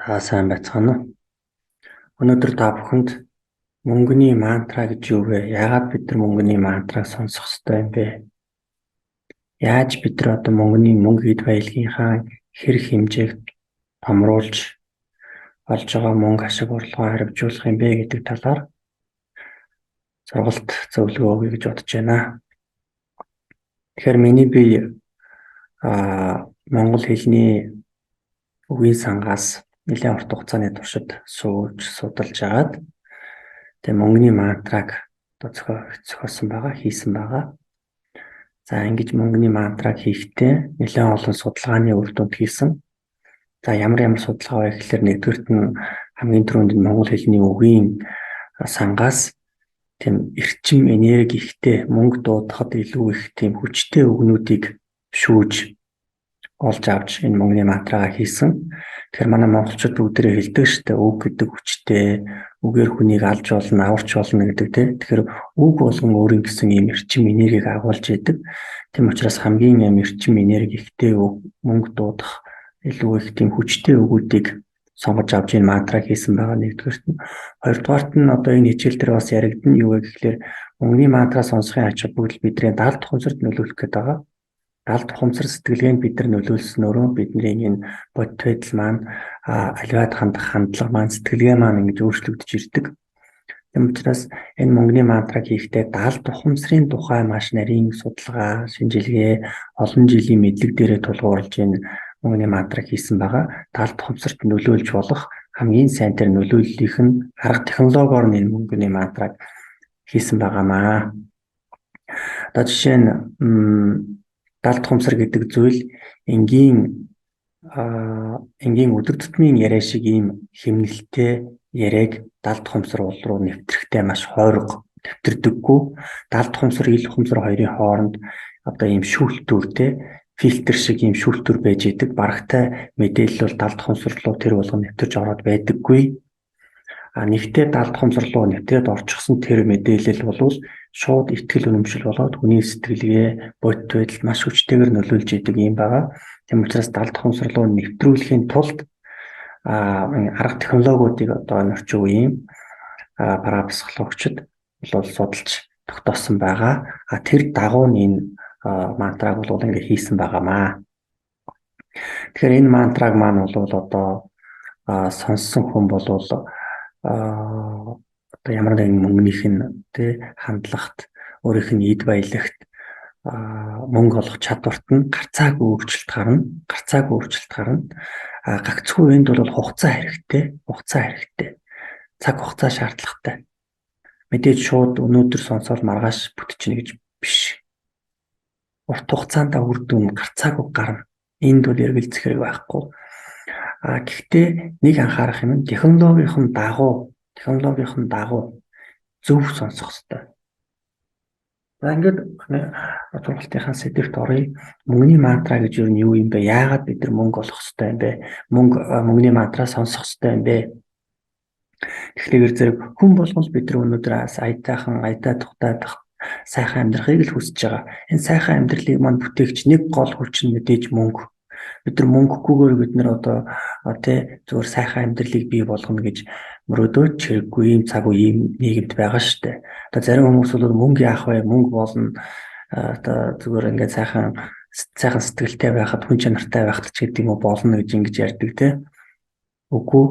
Сайн байцгаана уу? Өнөөдөр та бүхэнд мөнгөний мантра гэж юу вэ? Яагаад бид нар мөнгөний мантраг сонсох ёстой юм бэ? Яаж бид нар одоо мөнгө эд баялагийнхаа хэрэг хэмжээг томруулж олж байгаа мөнгө ашиг орлогоо хариуцуулах юм бэ гэдэг талаар сургалт зөвлөгөө өгье гэж бодож байна. Тэгэхээр миний бие монгол хэлний үгийн сангаас нэлээд урт хугацааны туршид сууж судалж агаад тэгээ мөнгөний мантраг одоо зохиосон байгаа, хийсэн байгаа. За ингэж мөнгөний мантраг хийхдээ нэлээд олон судалгааны үр дүнд хийсэн. За ямар судалгаа вэ гэхээр нэгдүгürt нь хамгийн түрүүнд монгол хэлний үгийн сангаас тийм эрчим энерги ихтэй мөнгө дуудахад илүү их тийм хүчтэй үгнүүдийг шүүж олж авч энэ мөнгөний мантрага хийсэн. Тэгэхээр манай монголчууд бүгдээ хэлдэг шүү дээ. Үг гэдэг хүчтэй, үгээр хүнийг алж болно, аварч болно гэдэг тийм. Тэгэхээр үг болгон өөрийн гэсэн ийм эрчим энергийг агуулж идэг. Тийм учраас хамгийн эрчим энерги ихтэй үг, мөнгө дуудах илүү их тийм хүчтэй үгүүдийг сонгож авч энэ мантраг хийсэн байгаа нэгдүгээрт нь. Хоёрдугаарт нь одоо энэ хичээл дээр бас яригдана юу вэ гэхээр мөнгөний мантра сонсохын ач холбогдол бидний даалт тухамсарт нөлөөлөх гэдэг байгаа. Даалт тухамсар сэтгэлгээнд бид нар нөлөөлснөөрөө бидний энэ бодит байдал маань аливаад хандах хандлага маань сэтгэлгээ маань ингэж өөрчлөгдөж ирдэг. Тийм учраас энэ мөнгөний мантраг хийхдээ даалт тухамсрын тухай маш нарийн судалгаа, шинжилгээ, олон жилийн мэдлэг дээрээ тулгуурлаж энэ мөнгөний мантраг хийсэн байгаа. Даалт тухамсарт нөлөөлж болох хамгийн сайн тэр нөлөөллийнх нь арга технологиор энэ мөнгөний мантраг хийсэн байгаамаа. Одоо жишээ нь даалт тухамсар гэдэг зүйл энгийн өдөр тутмын яриа шиг ийм хэмнэлттэй яриаг даалт тухамсар руу нэвтрэхтэй маш хойрог нэвтрдэггүй. Даалт тухамсар, ил тухамсар хоёрын хооронд одоо ийм шүүлтүүртэй фильтр шиг ийм шүүлтүүр байж идэг. Барагтай мэдээлэл бол даалт тухамсар руу тэр болгон нэвтэрж ороод байдаггүй. Нэгтээ даалт тухамсар руу нэвтрээд орчихсон тэр мэдээлэл бол шууд ихтгэл үнэмшил болоод хүний сэтгэлгээ, бодит байдалд маш хүчтэйгээр нөлөөлж идэг юм байгаа. Тийм учраас даалт тухамсар руу нэвтрүүлэхийн тулд арга технологиудыг одоо энэ орчин үеийн парапсихологчид бол судалж тогтоосон байгаа. Тэр дагуу энэ мантраг бол ингэ хийсэн байгаамаа. Тэгэхээр энэ мантраг маань бол одоо сонссон хүн бол одоо ямар нэгэн мөнгөнийх нь хандлагт, өөрийнх нь эд баялагт мөнгө олох чадварт нь гарцаагүй өөрчлөлт гарна. Гагцхүү энд бол хугацаа хэрэгтэй. Цаг хугацаа шаардлагатай. Мэдээж шууд өнөөдөр сонсоод маргааш бүтчихнэ гэж биш. Урт хугацаанд үр дүн гарцаагүй гарна. Энд бол эргэлзэх хэрэг байхгүй. Гэхдээ нэг анхаарах юм нь технологийн дагуу зөв сонсох хэрэгтэй. За ингээд сургалтынхаа сэдвт оръё. Мөнгөний мантра гэж юу юм бэ? Яагаад бид нар мөнгө олох хэрэгтэй юм бэ? Мөнгөний мантра сонсох хэрэгтэй юм бэ? Тэгэхээр зэрэг хүн болгол бид нар өнөөдөр аятай тухтай сайхан амьдрахыг л хүсэж байгаа. Энэ сайхан амьдралыг маань бүтээгч нэг гол хүч нь мэдээж мөнгө. Бид нар мөнгөгүйгээр бид нар одоо зүгээр сайхан амьдралыг бий болгоно гэж мөрөөдөөд чирэггүй ийм цаг үе ийм нийгэмд байгаа шүү дээ. Одоо зарим хүмүүс бол мөнгө яах вэ? Мөнгө болно. Одоо зүгээр ингээд сайхан сэтгэлтэй байхад, хүн чанартай байхад ч гэдэг юм уу болно гэж ингэж ярьдаг те. Үгүй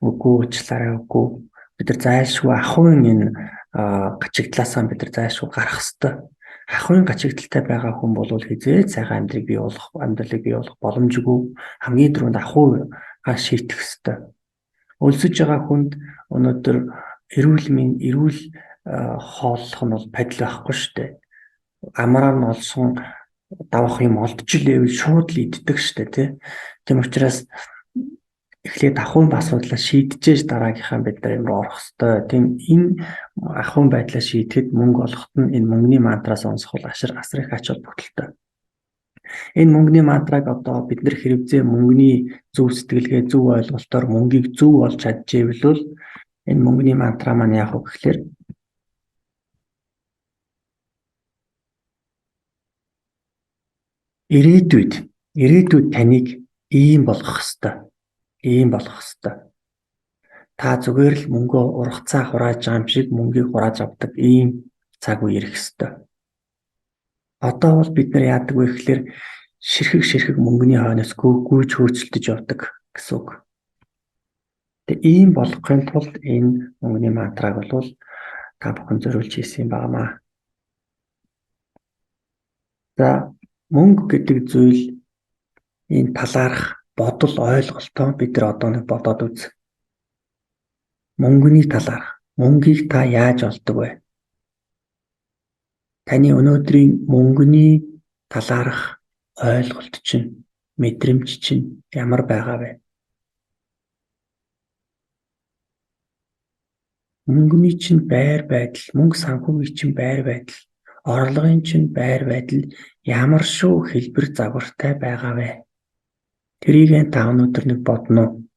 уучлаарай. Бид нар зайлшгүй ахуйн энэ гачигдлаасаа бид нар зайлшгүй гарах ёстой. Ахуйн гачигдaltaй байгаа хүн бол хизээд сайхан амьдралыг бий болох боломжгүй. Хамгийн түрүүнд ахуйгаа шийдэх ёстой. Өлсөж байгаа хүнд өнөөдөр эрүүл хооллох нь бол падал байхгүй шүү дээ. Амраар нь олсон давах юм олдчихлээвэл шууд л иддэг шүү дээ тийм учраас эхлээд ахуйн асуудлаа шийдчихэж дараагийнхаа бид нар юм руу орох ёстой. Тийм энэ ахуйн байдлаа шийдэхэд мөнгө олоход нь энэ мөнгөний мантра сонсох бол асар их ач холбогдолтой. Энэ мөнгөний мантраг одоо бид нар хэрэгцээ мөнгөний зөв сэтгэлгээ, зөв ойлголтоор мөнгийг зөв олж чадчихвэл энэ мөнгөний мантра маань яах вэ гэхээр ирээдүйд таныг ийм болгох ёстой. Ийм болох ёстой. Та зүгээр л мөнгөө ургацаа хурааж байгаа юм шиг мөнгийг хурааж авдаг ийм цаг үе ирэх ёстой. Одоо бол бид нар яадаг вэ гэхээр ширхэг мөнгөний хойноос гүйж хөөцөлдөж явдаг гэсэн үг. Тэгээ ийм болохын тулд энэ мөнгөний мантраг бол та бүхэн зориулж хийсэн юм байна. За мөнгө гэдэг зүйл энэ талаарх бодол ойлголтоо бид нар одоо нэг бодоод үз. Мөнгөний талаарх мөнгийг та яаж олдог вэ? Таны өнөөдрийн мөнгөний талаарх ойлголт чинь, мэдрэмж чинь ямар байгаа вэ? Мөнгөний чинь байр байдал, мөнгө санхүүгийн чинь байр байдал, орлогын чинь байр байдал ямар шүү хэлбэр загвартай байгаа вэ? Тэрийг та өнөөдөр нэг бодно уу?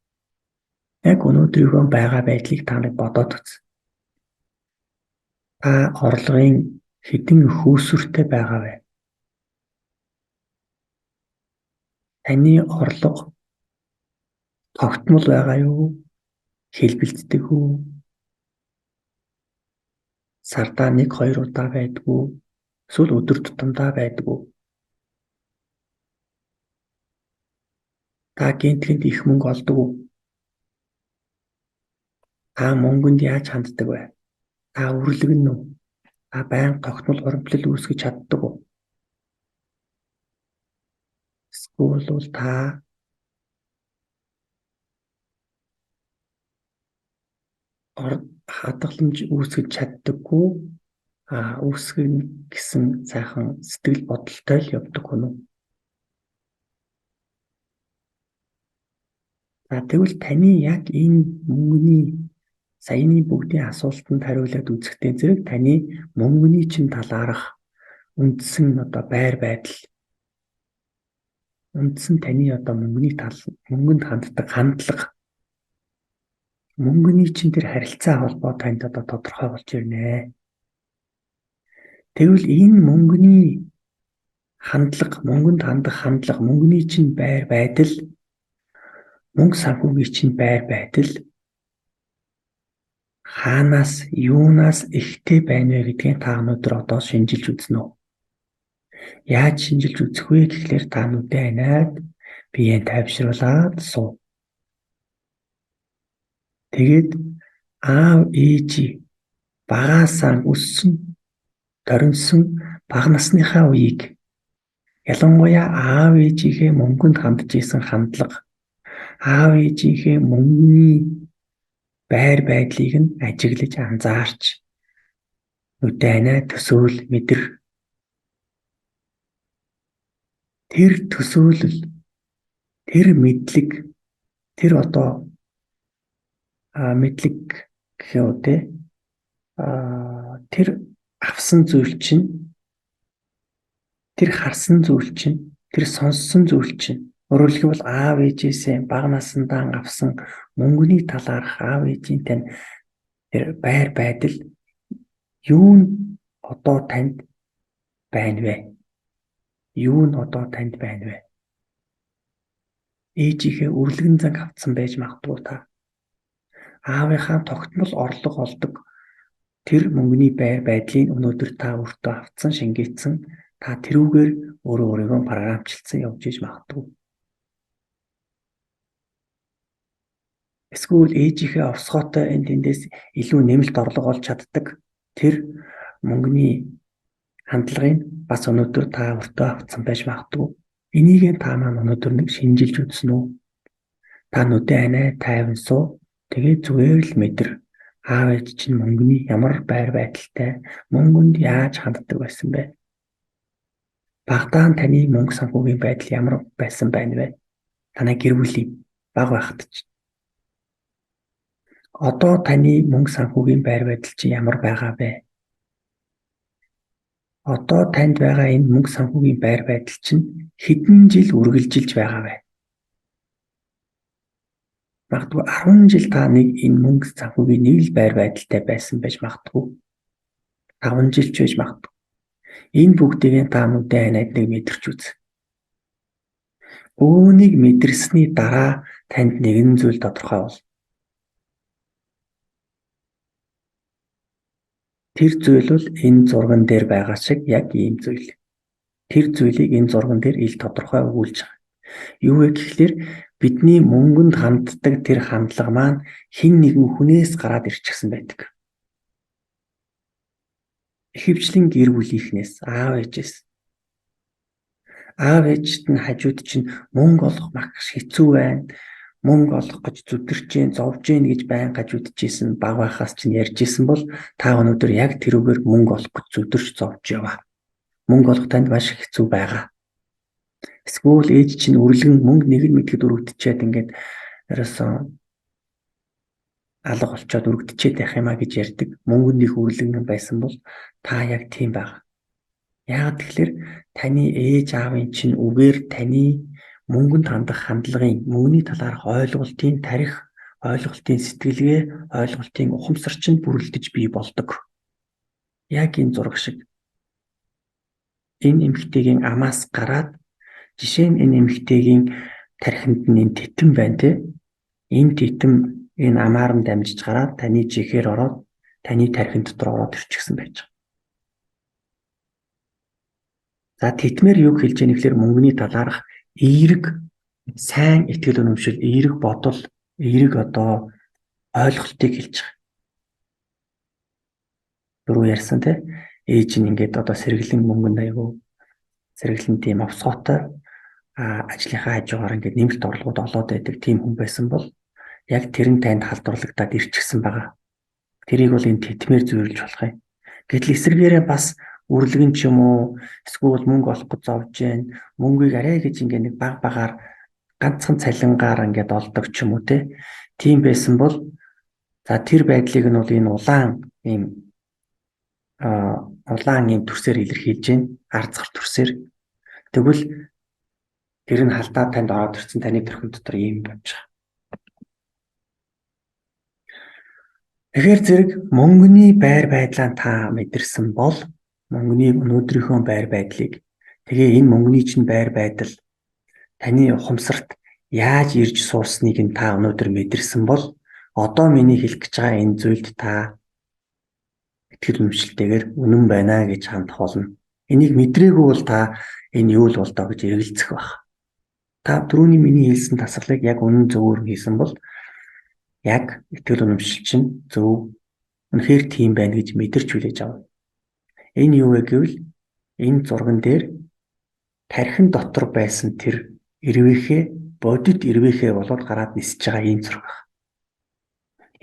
Яг өнөөдрийнхөө байгаа байдлыг та нэг бодоод үз. Та орлогын хэдэн хөөсвөртэй байгаа вэ? Таны орлого тогтмол байгаа юу? Хэлбэлцдэг үү? Сардаа 1-2 удаа байдгүй, эсвэл өдөр тутамдаа байдгүй. Та гинтгэнд их мөнгө олдог уу? Та мөнгөнд яаж ханддаг вэ? Та үрлэгнэ үү? Та байнга тогтмол хуримтлал үүсгэж чаддаг уу? Эсвэл та хадгаламж үүсгэж чаддаггүй, үүсгэн гэсэн сайхан сэтгэл бодолтой л явдаг хүн үү? Тэгвэл таны яг энэ мөнгөний саяны бүгдийн асуултанд хариулаад үзэхдээ зэрэг таны мөнгөний чинь талаарх үндсэн одоо байр байдал, үндсэн таны одоо мөнгөний тал, мөнгөнд ханддаг хандлага, мөнгөний чинь тэр харилцаа холбоо танд одоо тодорхой болж ирнэ. Тэгвэл энэ мөнгөний хандлага, мөнгөнд хандах хандлага, мөнгөний чинь байр байдал, мөнгө санхүүгийн чинь байр байдал хаанаас, юунаас ихтэй байна вэ гэдгийг та өнөөдөр одоо шинжилж үзнэ үү? Яаж шинжилж үзэх вэ гэхлээр та нүдээ ханаад биеэ тайвшруулад суу. Тэгээд аав ээжи багаасаа өссөн, торинсон бага насныхаа үеийг ялангуяа аав ээжийнхээ мөнгөнд хандж исэн хандлага, аав ээжийнхээ мөнгөний байр байдлыг нь ажиглаж анзаарч нүдээ ханаад төсөөл мэдэр. Тэр төсөөлөл, тэр мэдлэг, тэр одоо мэдлэг гэхээ үдэ тэр авсан зүйл чинь, тэр харсан зүйл чинь, тэр сонссон зүйл чинь өөрөөр хэлбэл аав ээжээсээ бага насндаа авсан мөнгөний талаарх аав ээжийн тань тэр байр байдал юу нь одоо танд байна вэ? Юу нь одоо танд байна вэ? Ээжийнхээ үрлэгэн занг авцсан байж магадгүй та. Аавынхаа тогтмол орлого олдог тэр мөнгөний байр байдлыг өнөөдөр та өөртөө авцсан, шингээсэн, та тэрүүгээр өөрийгөө програмчлсан явж иж магадгүй. Эсвэл ээжийнхээ овсгоотой энэ тэндээс илүү нэмэлт орлого олж чаддаг тэр мөнгөний хандлагыг бас өнөөдөр та өөртөө авцсан байж магадгүй. Энийг та маань өнөөдөр нэг шинжилж үзнэ үү? Та нүдээ ханаа тайван суу. Тэгээд зүгээр л мэдэр. Аав ээж чинь мөнгөний ямар байр байдалтай, мөнгөнд яаж ханддаг байсан бэ? Багтаа таны мөнгө санхүүгийн байдал ямар байсан байна вэ? Танай гэр бүлийн бага байхад чинь. Одоо таны мөнгө санхүүгийн байр байдал чинь ямар байгаа вэ? Одоо танд байгаа энэ мөнгө санхүүгийн байр байдал чинь хэдэн жил үргэлжилж байгаа вэ? Магадгүй 10 жил та нэг энэ мөнгө санхүүгийн нэг л байр байдалтай байсан байж магадгүй. 5 жил ч байж магадгүй. Энэ бүгдийг та нүдээ ханаад нэг мэдэрч үз. Үүнийг мэдэрсний дараа танд нэгэн зүйл тодорхой бол. Тэр зүйл бол энэ зурган дээр байгаа шиг яг ийм зүйл. Тэр зүйлийг энэ зурган дээр ил тодорхой өгүүлж байгаа. Юу вэ гэхлээр бидний мөнгөнд ханддаг тэр хандлага маань хэн нэгэн хүнээс гараад ирчихсэн байдаг. Ихэвчлэн гэр бүлийнхнээс, аав ээжээс. Аав ээжт нь хажууд чинь мөнгө олох маш хэцүү байна. Мөнгө олох гэж зүдэрч जैन, зовж जैन гэж байн хажуудж ийсэн баг байхаас чинь ярьж ийсэн бол та өнөөдөр яг тэрүүгээр мөнгө олох гэж зүдэрч зовж яваа. Мөнгө олох танд маш хэцүү байгаа. Эсвэл ээж чинь үрлэгэн мөнгө нэг л мэдгэд өргөдчихэд ингээд ерөөсөн алга болчоод өргөдчихэд явах юмаа гэж ярьдаг. Мөнгөнд их үрлэгэн байсан бол та яг тийм байгаа. Яагаад тэгэхээр таны ээж аавын чинь үгээр таны мөнгөнд хандах хандлагын мөнгөний талаарх ойлголтын тарих, ойлголтын сэтгэлгээ, ойлголтын ухамсар чинь бүрэлдэж бий болдог. Яг энэ зураг шиг. Энэ эмэгтэйгийн амаас гараад жишээ нь энэ эмэгтэйгийн тархинд нь энэ титэм байна те. Энэ титэм энэ амаар нь дамжиж гараад таны чихээр ороод таны тархин дотор ороод ирчихсэн байж байгаа. За титмээр юу хэлж яах нэхлээр мөнгөний талаарх эерэг сайн итгэл үнэмшил, эерэг бодол, эерэг одоо ойлголтыг хэлж байгаа. Дөрөв ярьсан те. Ээж нь ингээд одоо сэргэлэн мөнгөнд аягүй сэргэлэн тийм авсгоотой ажлынхаа хажуугаар ингээд нэмэлт орлогод олоод байдаг тийм хүн байсан бол яг тэр нь танд халдварлагдаад ирчихсэн байгаа. Тэрийг бол энэ титмээр зөвлөж болох юм. Гэтэл эсвэргээрээ бас үрлэгэн ч юм уу эсвэл мөнгө олох гэж зовж जैन мөнгийг арай гэж ингээд нэг баг багаар ганцхан цалингаар ингээд олдог ч юм уу те. Тийм байсан бол за тэр байдлыг нь бол энэ улаан ийм төрсөөр илэрхийлж जैन арцгар төрсөөр. Тэгвэл тэр нь халдаад танд ороод ирсэн таны төрхөн дотор ийм болж байгаа. Тэгэхээр зэрэг мөнгөний байр байдлаа та мэдэрсэн бол мөнгөний өнөөдрийнхөө байр байдлыг тэгээ энэ мөнгөний чинь байр байдал таны ухамсарт яаж ирж суусныг нь та өнөөдөр мэдэрсэн бол одоо миний хэлэх гэж байгаа энэ зүйлд та итгэл үнэмшилтэйгээр үнэн байна гэж хандах болно. Энийг мэдрээгүй бол та энэ юу л бол доо гэж эргэлзэх байх. Та түрүүний миний хэлсэн тасгалыг яг үнэн зөвөр хийсэн бол яг итгэл үнэмшил чинь зөв үнэхээр тийм байна гэж мэдэрч хүлээж авна. Энэ юу вэ гэвэл энэ зурган дээр тархин дотор байсан тэр ирвэхээ бодит ирвэхээ болоод гараад нисэж байгаа энэ зураг байна.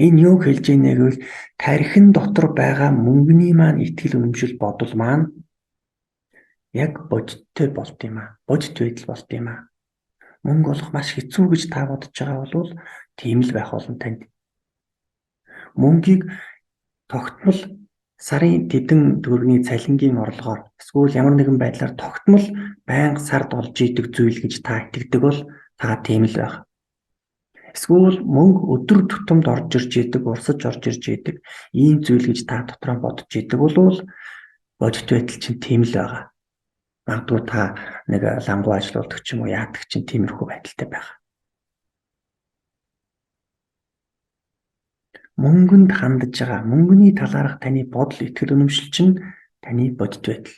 Энэ юу хэлж ийнэ гэвэл тархин дотор байгаа мөнгөний маань итгэл үнэмшил бодол маань яг бодиттой болт юм аа. Бодит байдал болт юм аа. Мөнгө олох маш хэцүү гэж та бодож байгаа бол тийм л байх болно танд. Мөнгийг тогтмол сарын тэдэн төгрөгийн цалингийн орлогоор эсвэл ямар нэгэн байдлаар тогтмол байнга сард олж идэг зүйл гэж та итгэдэг бол та тийм л байх. Эсвэл мөнгө өдөр тутамд орж ирж идэг, урсаж орж ирж идэг ийм зүйл гэж та дотроо бодож идэг бол бодит байдал чинь тийм л байгаа. Магадгүй та нэг лангуу ажилладаг ч юм уу яадаг чинь тиймэрхүү байдалтай байгаа. Мөнгөнд хандж байгаа мөнгөний талаарх таны бодол итгэл үнэмшил чинь таны бодит байдал.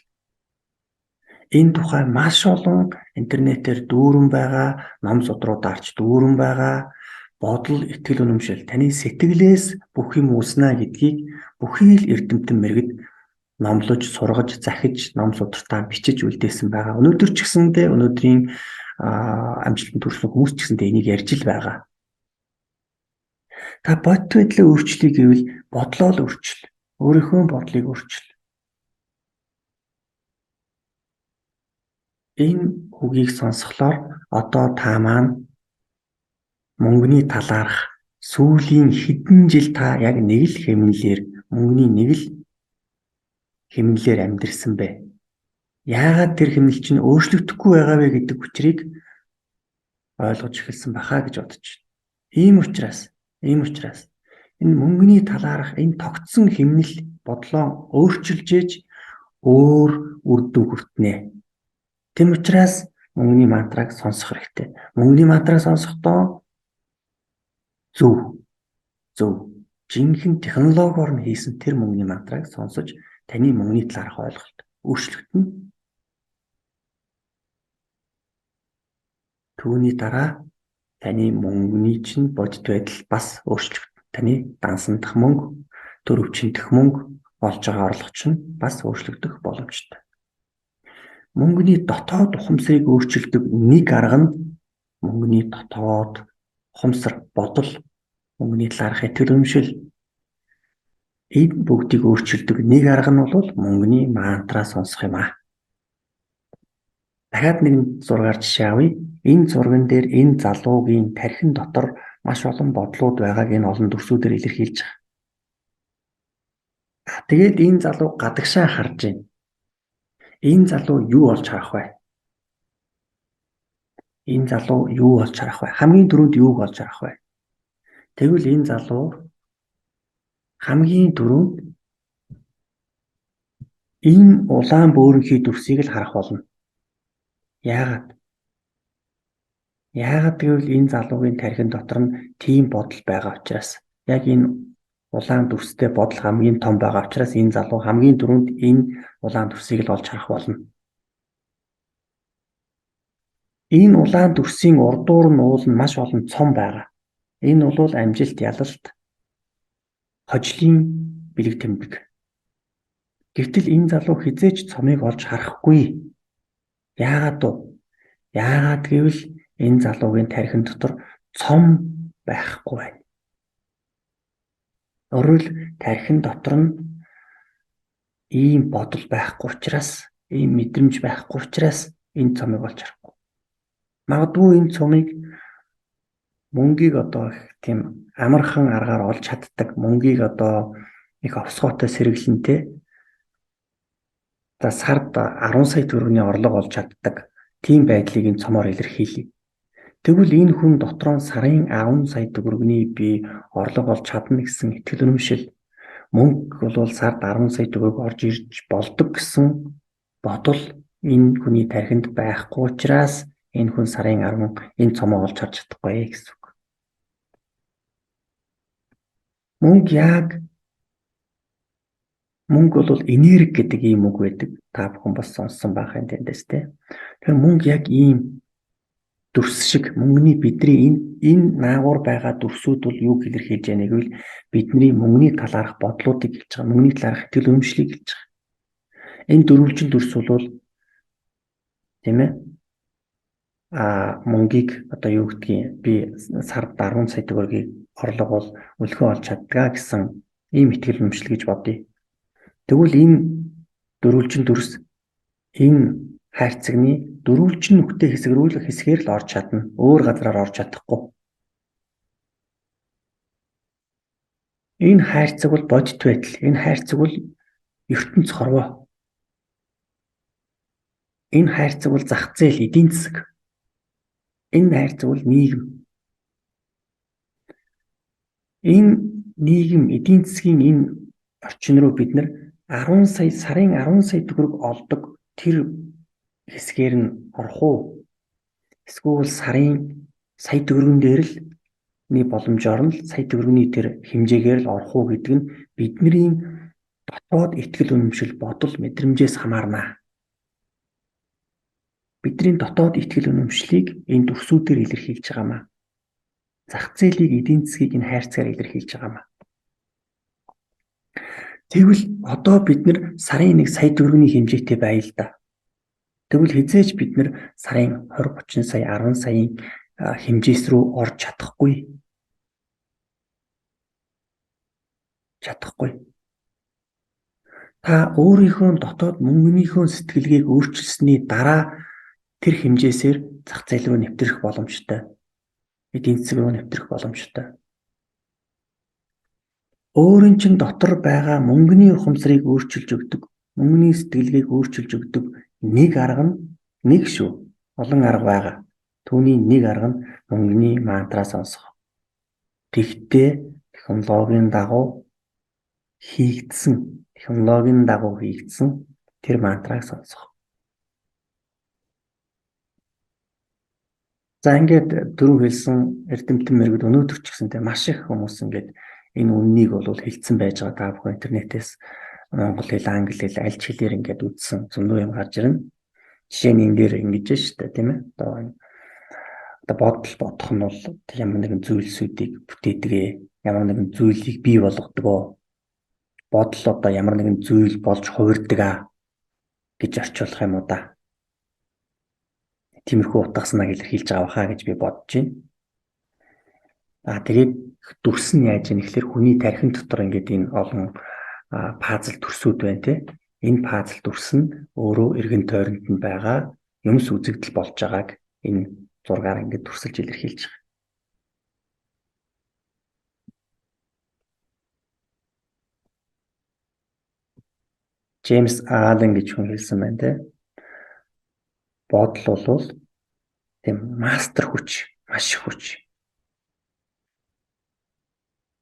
Энэ тухай маш олон интернетээр дүүрэн байгаа, ном судрууд арч дүүрэн байгаа бодол итгэл үнэмшил таны сэтгэлээс бүх юм үүснэ гэдгийг бүхий л эрдэмтэн мэргэд номлож, сургаж, захиж, ном судартаа бичиж үлдээсэн байгаа. Өнөөдөр ч гэсэндээ өнөөдрийн амжилтанд хүрсэн хүмүүс ч гэсэндээ энийг ярьж л байгаа. Та бодит байдлаа өөрчлөе гэвэл бодлоо л өөрчил. Өөрийнхөө бодлыг өөрчил. Энэ үгийг сонсохлоор одоо та маань мөнгөний талаарх сүүлийн хэдэн жил та яг нэг л хэмнэлээр мөнгөний нэг л хэмнэлээр амьдэрсэн бэ? Яагаад тэр хэмнэл чинь өөрчлөгдөхгүй байгаа вэ гэдэг учрыг ойлгож эхэлсэн бахаа гэж бодож байна. Ийм учраас энэ мөнгөний талаарх энэ тогтсон хэмнэл бодлоо өөрчилж ээж өөр үр дүн хүртнэ. Тэм учраас Мөнгөний мантраг сонсох хэрэгтэй. Мөнгөний мантраг сонсохдоо зөв жинхэнэ технологиор нь хийсэн тэр мөнгөний мантраг сонсож таны мөнгөний талаарх ойлголт өөрчлөгдөнө. Түүний дараа таны мөнгөний чинь бодит байдал бас өөрчлөгдөнө. Таны дансандах мөнгө, төр өвчнөдөх мөнгө, болж байгаа орлого чинь бас өөрчлөгдөх боломжтой. Мөнгөний дотоод ухамсарыг өөрчилдөг нэг арга нь мөнгөний дотоод ухамсар, бодол, мөнгөний талаарх итгэл үнэмшил. Энэ бүгдийг өөрчилдөг нэг арга нь бол мөнгөний мантра сонсох юм аа. Дахиад нэг зургаар жишээ авъя. Энэ зурган дээр энэ залуугийн тархин дотор маш олон бодлууд байгааг энэ олон дүрсүүдээр илэрхийлж байгаа. Тэгээд энэ залуу гадагшаа харж байна. Энэ залуу юу болж харах вэ? Энэ залуу юу болж харах вэ? Хамгийн түрүүнд юуг болж харах вэ? Тэгвэл энэ залуу хамгийн түрүүнд энэ улаан бөөрийнхий дүрсийг л харах болно. Яагаад? Яагаад гэвэл энэ залуугийн тархин дотор нь тийм бодол байгаа учраас, яг энэ улаан дүрстэй бодол хамгийн том байгаа учраас энэ залуу хамгийн түрүүнд энэ улаан дүрсийг л олж харах болно. Энэ улаан дүрсийн урдуур нь уул нь маш олон цом байгаа. Энэ бол амжилт, ялалт, хожлын бэлэг тэмдэг. Гэвтэл энэ залуу хизээч цомыг олж харахгүй. Яагаад вэ? Яагаад гэвэл энэ залуугийн тархин дотор цом байхгүй байна. Өөрөөр тархин дотор нь ийм бодол байхгүй учраас, ийм мэдрэмж байхгүй учраас энэ цомыг олж харахгүй. Магадгүй энэ цомыг мөнгийг одоо тийм амархан аргаар олж чаддаг, мөнгийг одоо их овсгоотой сэргэлэнтэй за сард 10 сая төгрөгийн орлого олж чаддаг тийм байдлыг энэ цомоор илэрхийлье. Тэгвэл энэ хүн дотор нь сарын 10 сая төгрөгийн би орлого олж чадна гэсэн итгэл үнэмшил, мөнгө бол сард 10 сая төгрөг орж ирж болдог гэсэн бодол энэ хүний тархинд байхгүй учраас энэ хүн сарын 10 энэ цомоо олж харж чадахгүй гэсэн үг. Мөнгө бол энерги гэдэг ийм үг байдаг. Та бүхэн бас сонссон байх энэ тэндээс те. Тэгэхээр мөнгө яг ийм дүрс шиг мөнгөний бидний энэ наагур байгаа дүрсүүд бол юу илэрхийлж яаныг гэвэл бидний мөнгөний талаарх бодлуудыг хэлж байгаа, мөнгөний талаарх итгэл үнэмшлийг хэлж байгаа. Энэ дөрвөлжин дүрс бол тийм ээ мөнгийг одоо юу гэдгийг би сард 10 сая төгрөгийг орлого бол өлхөө олж чаддгаа гэсэн ийм итгэл үнэмшил гэж бодъё. Тэгвэл энэ дөрвөлжин дүрс энэ хайрцагны дөрвөлжин нүхтэй хэсгээр л орж чадна. Өөр газараар орж чадахгүй. Энэ хайрцаг бол бодит байдал. Энэ хайрцаг бол ертөнц хорвоо. Энэ хайрцаг бол зах зээл, эдийн засаг. Энэ хайрцаг бол нийгэм. Энэ нийгэм, эдийн засгийн энэ орчин руу бид нар сарын 10 сая төгрөг олдог тэр хэсгээр нь орох уу? Эсвэл сарын сая төгрөгөн дээр л нэг боломжоор нь сая төгрөгийн тэр хэмжээгээр л орох уу гэдэг нь бидний дотоод итгэл үнэмшил, бодол, мэдрэмжээс хамаарна. Бидний дотоод итгэл үнэмшлийг энэ дүрсүүдээр илэрхийлж байгаамаа. Зах зээлийг, эдийн засгийг энэ хайрцагаар илэрхийлж байгаамаа. Тэгвэл одоо бид нар сарын 1 сая төгрөгийн хэмжээтэй байя л да. Тэгвэл хизээч бид нар сарын 20, 30 сая, 10 саяын хэмжээс рүү орж чадахгүй. Та өөрийнхөө дотоод мөнгөнийхөө сэтгэлгээг өөрчилсөний дараа тэр хэмжээсээр зах зээл рүү нэвтрэх боломжтой. Эдийн засаг руу нэвтрэх боломжтой. Өөрийн чин дотор байгаа мөнгөний ухамсарыг өөрчилж өгдөг, мөнгөний сэтгэлгээг өөрчилж өгдөг нэг арга нь нэг шүү. Олон арга байгаа. Түүний нэг арга нь мөнгөний мантра сонсох. Тэгтээ технологийн дагуу хийгдсэн тэр мантраг сонсох. За ингээд дөрөв хэлсэн эрдэмтэн мэрэгд өнөөдөр ч гэсэнтэй маш их хүмүүс ингээд энэ үннийг бол хэлсэн байж байгаа. Та бүхэн интернетээс монгол хэл, англи хэл аль ч хэлээр ингээд үзсэн зөндөө юм гарч ирнэ. Жишээ нь энэ дээр ингэж шүү дээ, тийм ээ. Одоо бодол бодох нь бол ямар нэгэн зүйлсүүдийг бүтээдэг, ямар нэгэн зүйлийг бий болгодог. Бодол одоо ямар нэгэн зүйл болж хувирдаг гэж орчуулах юм уу да. Тиймэрхүү утгаснаа илэрхийлж байгаа хаа гэж би бодож байна. Тэгээд дүрс нь яаж юм ихлээр хүний тархин дотор ингээд энэ олон пазл дүрсүүд байна те. Энэ пазл дүрс нь өөрөө эргэн тойронд нь байгаа юмс үзэгдэл болж байгааг энэ зургаар ингээд дүрсэлж илэрхийлж байгаа. Джеймс Аллен гэж хүн хэлсэн байна те. Бодол бол тийм мастер хүч, маш их хүч.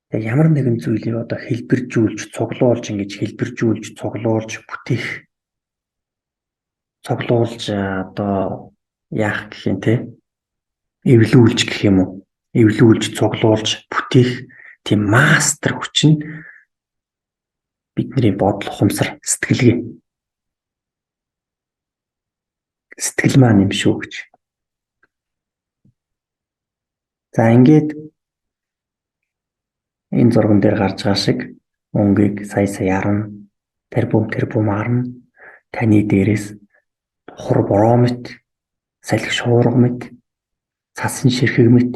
Тэгээ ямар нэгэн зүйлийг одоо хэлбэржүүлж, цуглуулж ингэж хэлбэржүүлж, цуглуулж, бүтээх. Цуглуулж одоо яах гэх юм те? Эвлүүлж гэх юм уу? Эвлүүлж, цуглуулж, бүтээх тийм мастер хүч нь бидний бодол, ухамсар, сэтгэлгээ. Сэтгэл маань юм шүү гэж. За ингээд энэ зурган дээр гарч байгаа шиг мөнгийг сая арна, тэрбум арна, таны дээрээс хур бороо мэт, салхи шуурга мэт, цасан ширхэг мэт,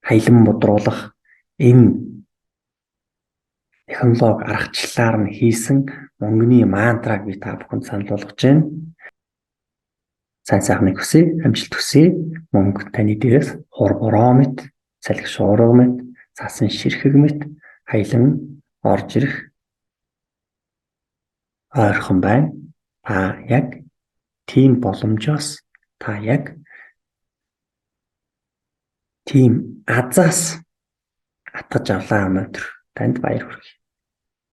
хаялан бодруулах энэ технологи аргачлалаар нь хийсэн мөнгөний мантраг би та бүхэнд санал болгож байна. Сайн сайхныг хүсье, амжилт хүсье. Мөнгө таны дээрээс хур бороо мэт, салхи шуурга мэт, цасан ширхэг мэт, хаялан орж ирэх ойрхон байна. Та яг тийм боломжоос, та яг тийм азаас атгаж авлаа өнөөдөр. Танд баяр хүргэе.